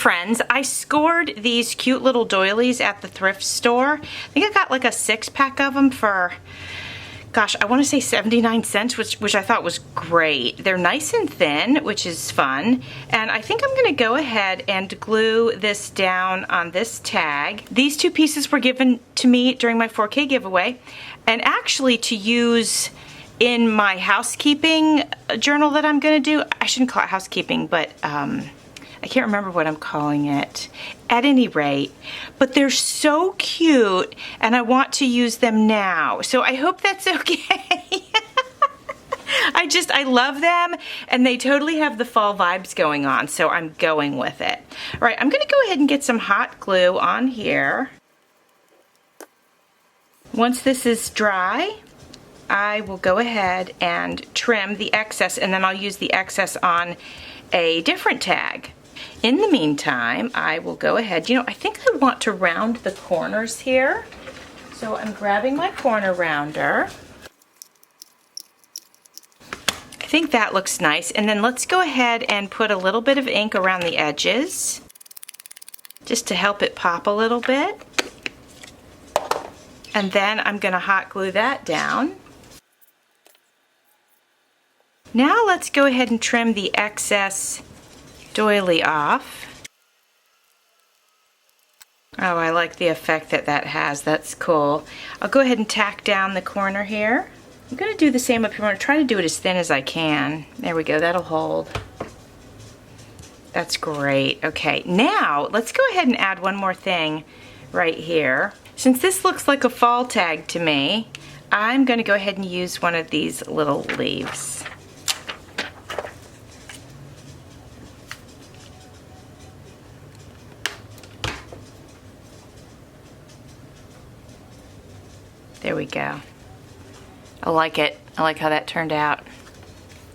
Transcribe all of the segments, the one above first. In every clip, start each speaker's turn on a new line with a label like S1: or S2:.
S1: friends, I scored these cute little doilies at the thrift store. I think I got like a 6-pack of them for, gosh, I want to say 79 cents, which I thought was great. They're nice and thin, which is fun. And I think I'm going to go ahead and glue this down on this tag. These 2 pieces were given to me during my 4K giveaway, and actually to use in my housekeeping journal that I'm going to do. I shouldn't call it housekeeping, but I can't remember what I'm calling it. At any rate, but they're so cute and I want to use them now. So I hope that's okay. I love them and they totally have the fall vibes going on, so I'm going with it. All right, I'm gonna go ahead and get some hot glue on here. Once this is dry, I will go ahead and trim the excess, and then I'll use the excess on a different tag. In the meantime, I will go ahead, I think I want to round the corners here. So I'm grabbing my corner rounder. I think that looks nice. And then let's go ahead and put a little bit of ink around the edges, just to help it pop a little bit. And then I'm gonna hot glue that down. Now let's go ahead and trim the excess doily off. Oh, I like the effect that has. That's cool. I'll go ahead and tack down the corner here. I'm going to do the same up here. I'm going to try to do it as thin as I can. There we go. That'll hold. That's great. Okay, now let's go ahead and add one more thing right here. Since this looks like a fall tag to me, I'm going to go ahead and use one of these little leaves. There we go. I like it. I like how that turned out.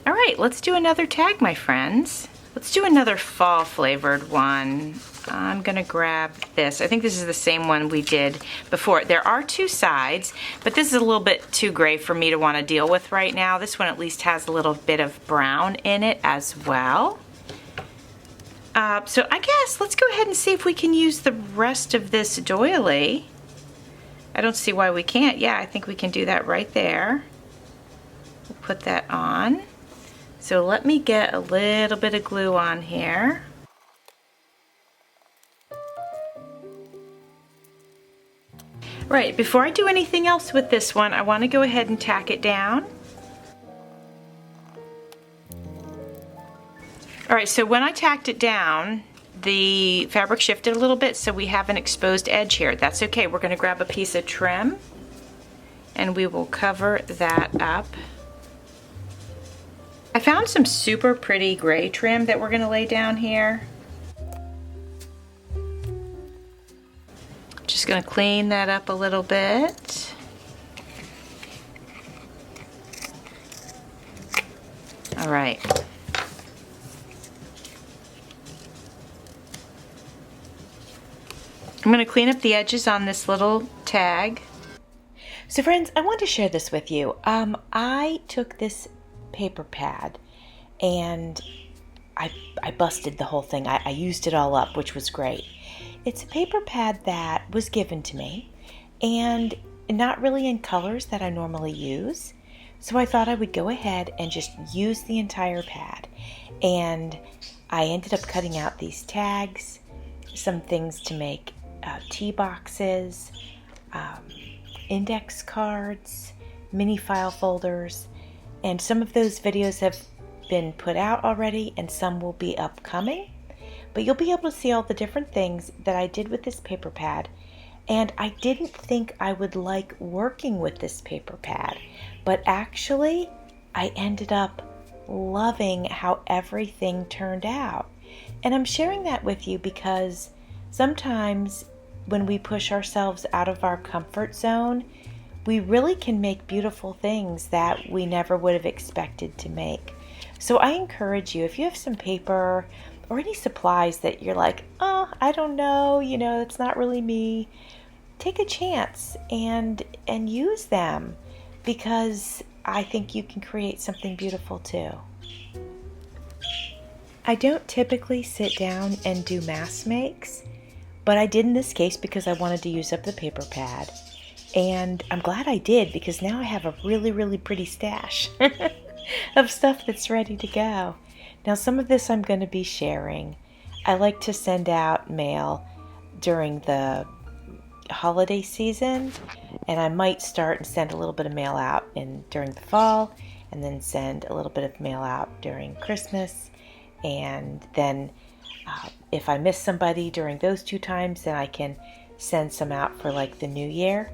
S1: All right, let's do another tag, my friends. Let's do another fall flavored one. I'm gonna grab this. I think this is the same one we did before. There are 2 sides, but this is a little bit too gray for me to want to deal with right now. This one at least has a little bit of brown in it as well. So I guess let's go ahead and see if we can use the rest of this doily. I don't see why we can't. Yeah, I think we can do that right there. We'll put that on. So let me get a little bit of glue on here. Right, before I do anything else with this one, I want to go ahead and tack it down. All right, so when I tacked it down, the fabric shifted a little bit, so we have an exposed edge here. That's okay. We're going to grab a piece of trim and we will cover that up. I found some super pretty gray trim that we're going to lay down here. Just going to clean that up a little bit. All right. I'm going to clean up the edges on this little tag. So friends, I want to share this with you. I took this paper pad and I busted the whole thing. I used it all up, which was great. It's a paper pad that was given to me and not really in colors that I normally use. So I thought I would go ahead and just use the entire pad. And I ended up cutting out these tags, some things to make tea boxes, index cards, mini file folders, and some of those videos have been put out already and some will be upcoming. But you'll be able to see all the different things that I did with this paper pad. And I didn't think I would like working with this paper pad, but actually I ended up loving how everything turned out. And I'm sharing that with you because sometimes when we push ourselves out of our comfort zone, we really can make beautiful things that we never would have expected to make. So I encourage you, if you have some paper or any supplies that you're like, oh, I don't know, it's not really me, take a chance and use them, because I think you can create something beautiful too. I don't typically sit down and do mass makes, but I did in this case because I wanted to use up the paper pad. And I'm glad I did because now I have a really, really pretty stash of stuff that's ready to go. Now, some of this I'm going to be sharing. I like to send out mail during the holiday season, and I might start and send a little bit of mail out during the fall, and then send a little bit of mail out during Christmas, and then if I miss somebody during those 2 times, then I can send some out for like the new year.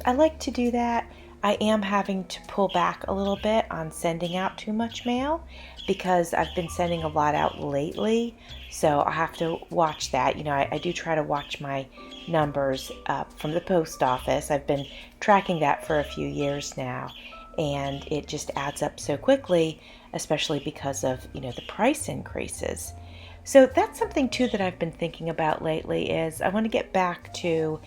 S1: I like to do that. I am having to pull back a little bit on sending out too much mail because I've been sending a lot out lately, so I have to watch that. You know, I do try to watch my numbers from the post office. I've been tracking that for a few years now, and it just adds up so quickly, especially because of, you know, the price increases. So that's something too that I've been thinking about lately is I want to get back to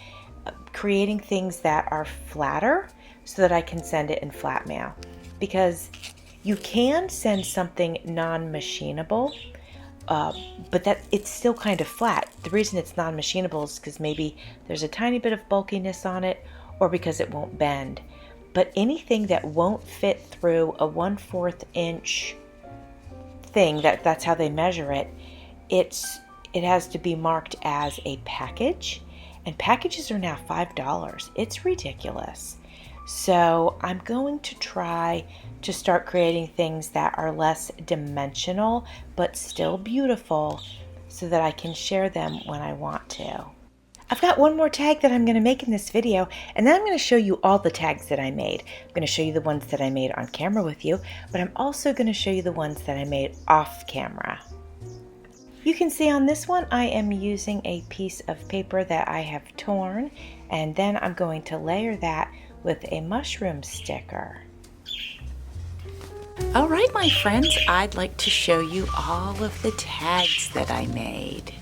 S1: creating things that are flatter so that I can send it in flat mail, because you can send something non-machinable, but that it's still kind of flat. The reason it's non-machinable is because maybe there's a tiny bit of bulkiness on it, or because it won't bend. But anything that won't fit through a 1/4 inch thing, that's how they measure it, it has to be marked as a package, and packages are now $5. It's ridiculous. So I'm going to try to start creating things that are less dimensional but still beautiful so that I can share them when I want to. I've got one more tag that I'm going to make in this video, and then I'm going to show you all the tags that I made. I'm going to show you the ones that I made on camera with you, but I'm also going to show you the ones that I made off camera. You can see on this one I am using a piece of paper that I have torn, and then I'm going to layer that with a mushroom sticker. All right, my friends, I'd like to show you all of the tags that I made.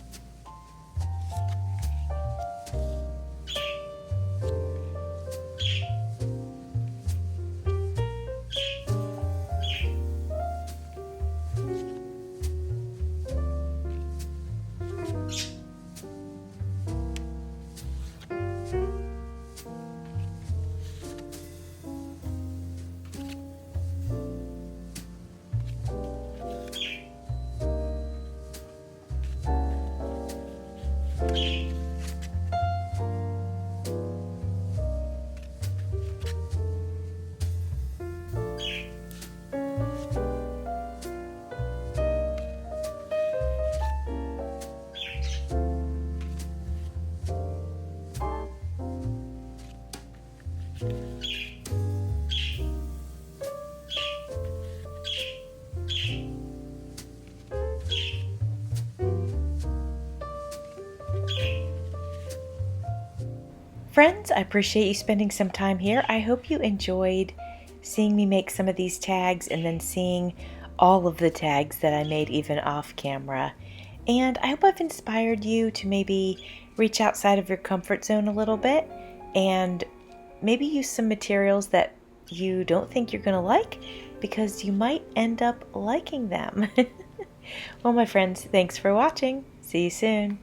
S1: Friends, I appreciate you spending some time here. I hope you enjoyed seeing me make some of these tags and then seeing all of the tags that I made even off camera. And I hope I've inspired you to maybe reach outside of your comfort zone a little bit and maybe use some materials that you don't think you're going to like, because you might end up liking them. Well, my friends, thanks for watching. See you soon.